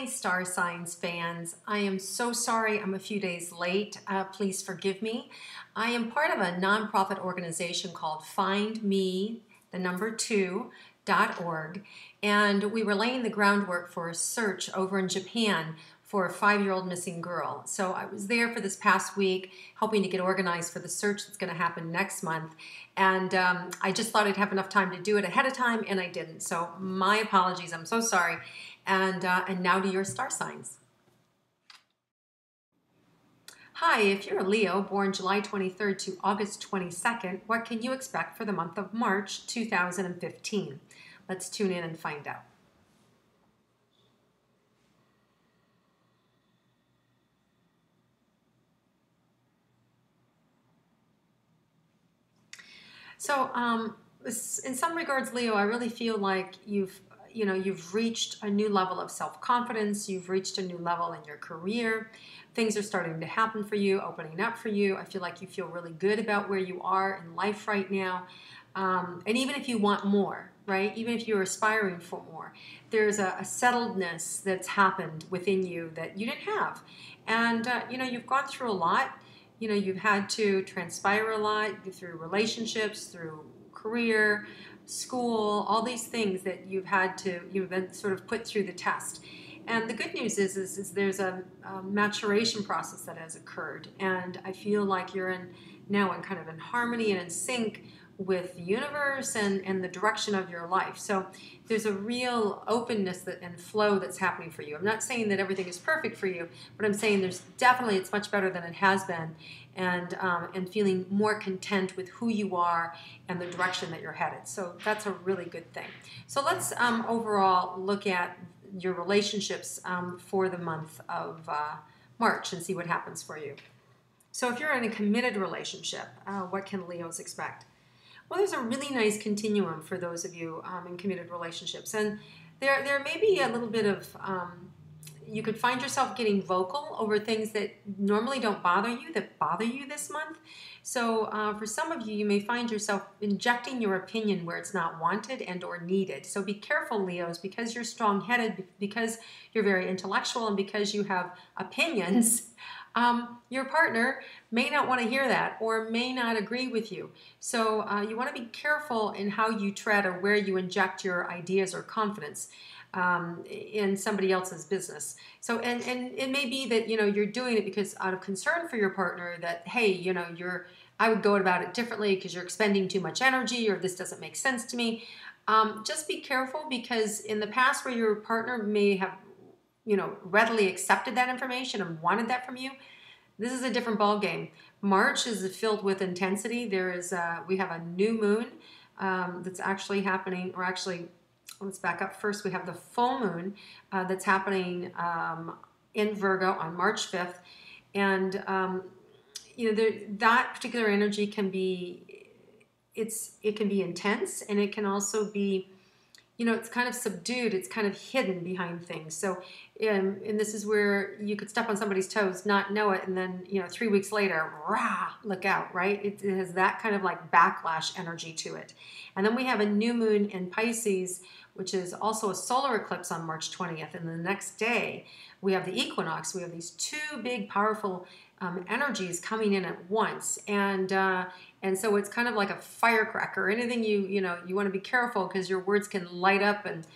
Star Signs fans. I am so sorry I'm a few days late. Please forgive me. I am part of a nonprofit organization called Find Me, the number 2.org, and we were laying the groundwork for a search over in Japan for a 5-year-old missing girl. So I was there for this past week helping to get organized for the search that's going to happen next month. And I just thought I'd have enough time to do it ahead of time, and I didn't. So my apologies. I'm so sorry. And now to your star signs. Hi, if you're a Leo born July 23rd to August 22nd, what can you expect for the month of March 2015? Let's tune in and find out. So, in some regards, Leo, I really feel like you've reached a new level of self-confidence. You've reached a new level in your career. Things are starting to happen for you, opening up for you. I feel like you feel really good about where you are in life right now. And even if you want more, right? Even if you're aspiring for more, there's a settledness that's happened within you that you didn't have. And, you've gone through a lot. You've had to transpire a lot through relationships, through career, school, all these things that you've been sort of put through the test. And the good news is there's a maturation process that has occurred. And I feel like you're now in kind of in harmony and in sync with the universe and the direction of your life. So there's a real openness and flow that's happening for you. I'm not saying that everything is perfect for you, but I'm saying it's much better than it has been, and feeling more content with who you are and the direction that you're headed. So that's a really good thing. So let's overall look at your relationships for the month of March and see what happens for you. So if you're in a committed relationship, what can Leos expect? Well, there's a really nice continuum for those of you in committed relationships. And there may be a little bit of, you could find yourself getting vocal over things that normally don't bother you, that bother you this month. So for some of you, you may find yourself injecting your opinion where it's not wanted and or needed. So be careful, Leos, because you're strong-headed, because you're very intellectual, and because you have opinions. Your partner may not want to hear that or may not agree with you. So you want to be careful in how you tread or where you inject your ideas or confidence in somebody else's business. So, and it may be that, you're doing it because out of concern for your partner that, hey, I would go about it differently because you're expending too much energy, or this doesn't make sense to me. Just be careful, because in the past where your partner may have readily accepted that information and wanted that from you, this is a different ball game. March is filled with intensity. We have a new moon that's actually happening, or actually, let's back up first. We have the full moon that's happening in Virgo on March 5th. And, that particular energy can be, it can be intense, and it can also be, it's kind of subdued, it's kind of hidden behind things. So, and this is where you could step on somebody's toes, not know it, and then, 3 weeks later, rah, look out, right? It has that kind of like backlash energy to it. And then we have a new moon in Pisces, which is also a solar eclipse on March 20th. And the next day, we have the equinox. We have these two big, powerful energies coming in at once. And so it's kind of like a firecracker. Anything you want to be careful, because your words can light up and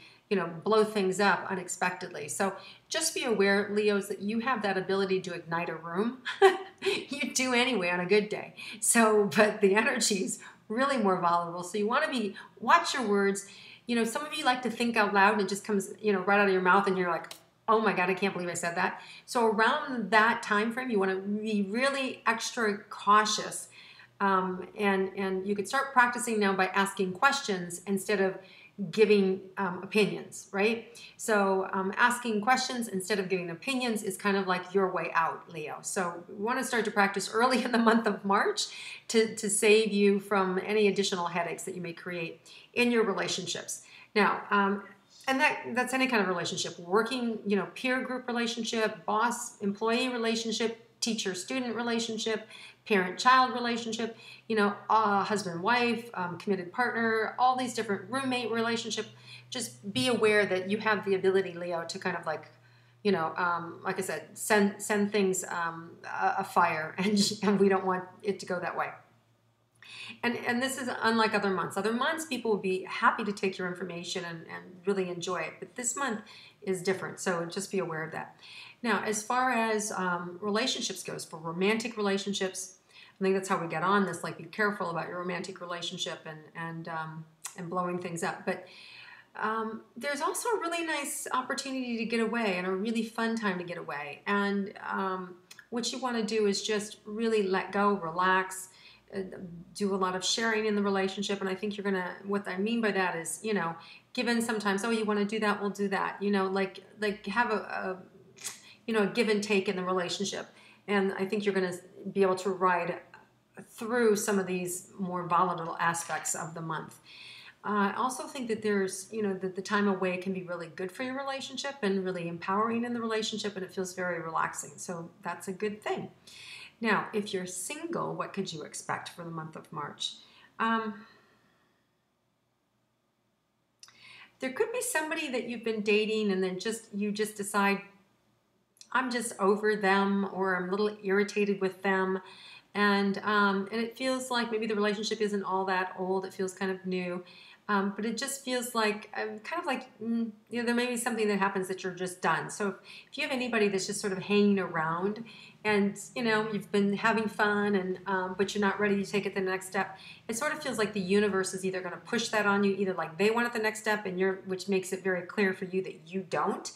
blow things up unexpectedly. So just be aware, Leos, that you have that ability to ignite a room. You do anyway on a good day. So, but the energy is really more volatile. So you want to watch your words. Some of you like to think out loud, and it just comes, right out of your mouth, and you're like, oh my God, I can't believe I said that. So around that time frame, you want to be really extra cautious. And you could start practicing now by asking questions instead of giving opinions, right? So asking questions instead of giving opinions is kind of like your way out, Leo. So we want to start to practice early in the month of March to save you from any additional headaches that you may create in your relationships. Now, and that's any kind of relationship, working, peer group relationship, boss-employee relationship, teacher-student relationship, parent-child relationship, husband-wife, committed partner, all these different roommate relationship. Just be aware that you have the ability, Leo, to kind of like, like I said, send things afire, and we don't want it to go that way. And this is unlike other months. Other months, people will be happy to take your information and really enjoy it. But this month is different, so just be aware of that. Now, as far as relationships goes, for romantic relationships, I think that's how we get on this. Like, be careful about your romantic relationship and blowing things up. But there's also a really nice opportunity to get away and a really fun time to get away. And what you want to do is just really let go, relax, do a lot of sharing in the relationship. And I think you're gonna, what I mean by that is, given sometimes, oh, you want to do that, we'll do that. Like have a give and take in the relationship. And I think you're gonna be able to ride through some of these more volatile aspects of the month. I also think that there's, that the time away can be really good for your relationship and really empowering in the relationship, and it feels very relaxing. So that's a good thing. Now, if you're single, what could you expect for the month of March? There could be somebody that you've been dating and then you just decide, I'm just over them, or I'm a little irritated with them. And it feels like maybe the relationship isn't all that old. It feels kind of new. But it just feels like, kind of like, there may be something that happens that you're just done. So if you have anybody that's just sort of hanging around and, you've been having fun and but you're not ready to take it the next step, it sort of feels like the universe is either going to push that on you, either like they want it the next step, which makes it very clear for you that you don't.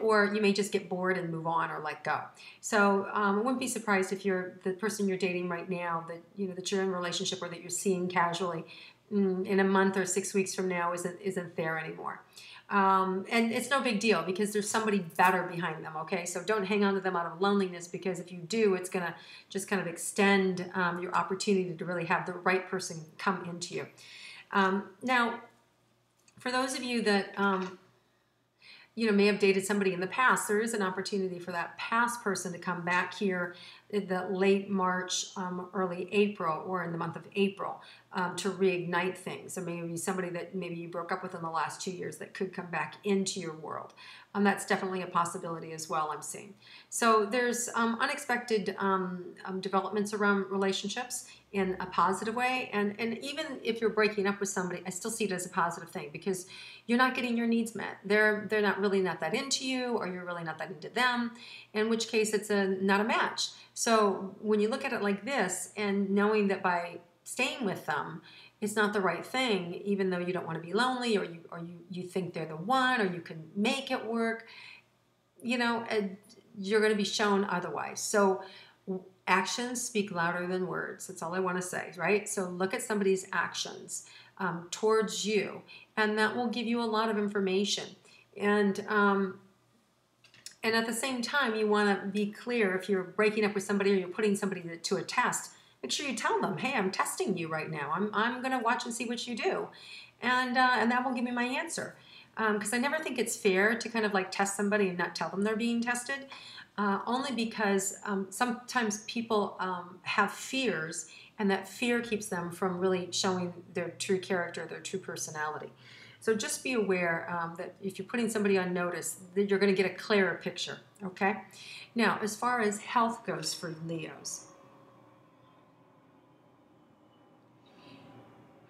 Or you may just get bored and move on or let go. So I wouldn't be surprised if you're the person you're dating right now, that that you're in a relationship or that you're seeing casually, in a month or 6 weeks from now isn't there anymore. And it's no big deal because there's somebody better behind them, okay? So don't hang on to them out of loneliness, because if you do, it's going to just kind of extend your opportunity to really have the right person come into you. Now, for those of you that may have dated somebody in the past, there is an opportunity for that past person to come back here in the late March, early April, or in the month of April, to reignite things. So maybe somebody that maybe you broke up with in the last 2 years that could come back into your world. That's definitely a possibility as well, I'm seeing. So there's unexpected developments around relationships in a positive way. And even if you're breaking up with somebody, I still see it as a positive thing, because you're not getting your needs met. They're not that into you, or you're really not that into them, in which case it's not a match. So when you look at it like this, and knowing that by staying with them, it's not the right thing, even though you don't want to be lonely, or you think they're the one, or you can make it work, you're going to be shown otherwise. So actions speak louder than words. That's all I want to say, right? So look at somebody's actions towards you, and that will give you a lot of information. And at the same time, you want to be clear if you're breaking up with somebody or you're putting somebody to a test. Make sure you tell them, hey, I'm testing you right now. I'm going to watch and see what you do. And that will give me my answer. Because I never think it's fair to kind of like test somebody and not tell them they're being tested. Only because sometimes people have fears, and that fear keeps them from really showing their true character, their true personality. So just be aware that if you're putting somebody on notice, that you're going to get a clearer picture, okay? Now, as far as health goes for Leos,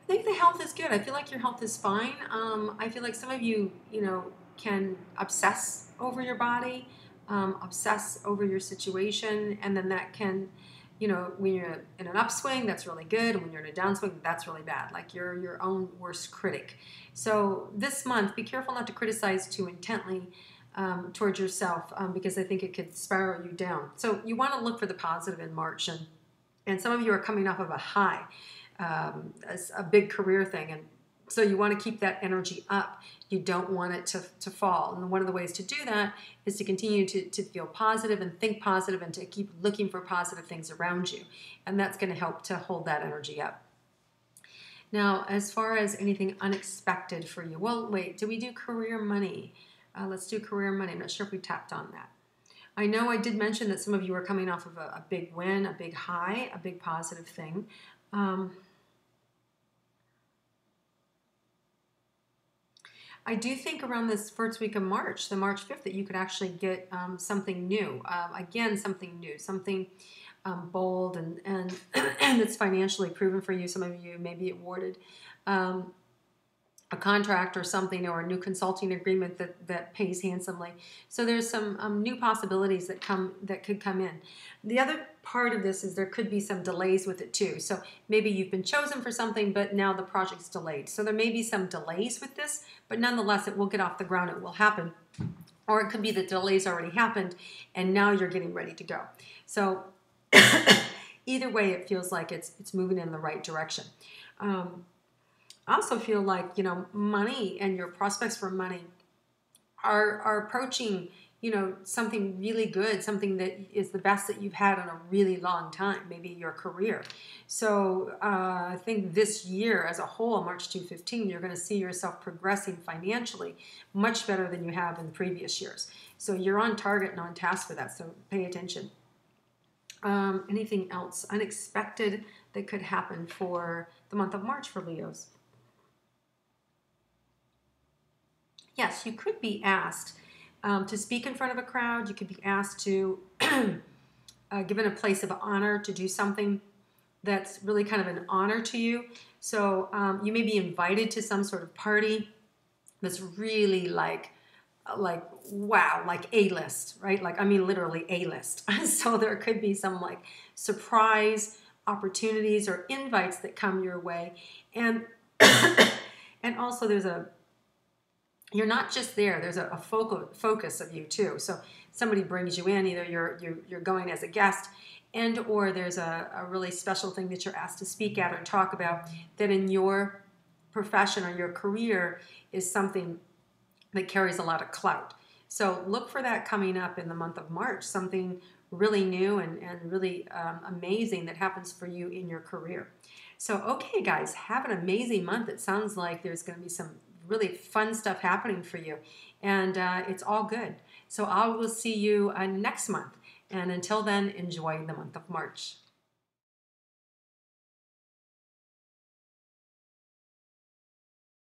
I think the health is good. I feel like your health is fine. I feel like some of you, can obsess over your body, obsess over your situation, and then that can, when you're in an upswing, that's really good, and when you're in a downswing, that's really bad. Like you're your own worst critic. So this month, be careful not to criticize too intently towards yourself, because I think it could spiral you down. So you want to look for the positive in March, and some of you are coming off of a high, a big career thing, and so you want to keep that energy up. You don't want it to fall. And one of the ways to do that is to continue to feel positive and think positive, and to keep looking for positive things around you. And that's going to help to hold that energy up. Now, as far as anything unexpected for you, well, wait, did we do career money? Let's do career money. I'm not sure if we tapped on that. I know I did mention that some of you are coming off of a big win, a big high, a big positive thing. I do think around this first week of March, the March 5th, that you could actually get something new. Again, something new, something bold and and it's financially proven for you. Some of you may be awarded um, a contract or something, or a new consulting agreement that pays handsomely. So there's some new possibilities that could come in. The other part of this is there could be some delays with it too. So maybe you've been chosen for something, but now the project's delayed. So there may be some delays with this, but nonetheless, it will get off the ground. It will happen. Or it could be that delays already happened and now you're getting ready to go. So either way, it feels like it's moving in the right direction. I also feel like, money and your prospects for money are approaching, something really good, something that is the best that you've had in a really long time, maybe your career. So I think this year as a whole, March 2015, you're going to see yourself progressing financially much better than you have in the previous years. So you're on target and on task for that, so pay attention. Anything else unexpected that could happen for the month of March for Leos? Yes, you could be asked to speak in front of a crowd. You could be asked to, given a place of honor, to do something that's really kind of an honor to you. So you may be invited to some sort of party that's really like wow, like A-list, right? Like, I mean, literally A-list. So there could be some like surprise opportunities or invites that come your way. And and also you're not just there. There's a focus of you too. So somebody brings you in, either you're going as a guest, and or there's a really special thing that you're asked to speak at or talk about that in your profession or your career is something that carries a lot of clout. So look for that coming up in the month of March, something really new and really amazing that happens for you in your career. So, okay, guys, have an amazing month. It sounds like there's going to be some really fun stuff happening for you, and it's all good. So I will see you next month. And until then, enjoy the month of March.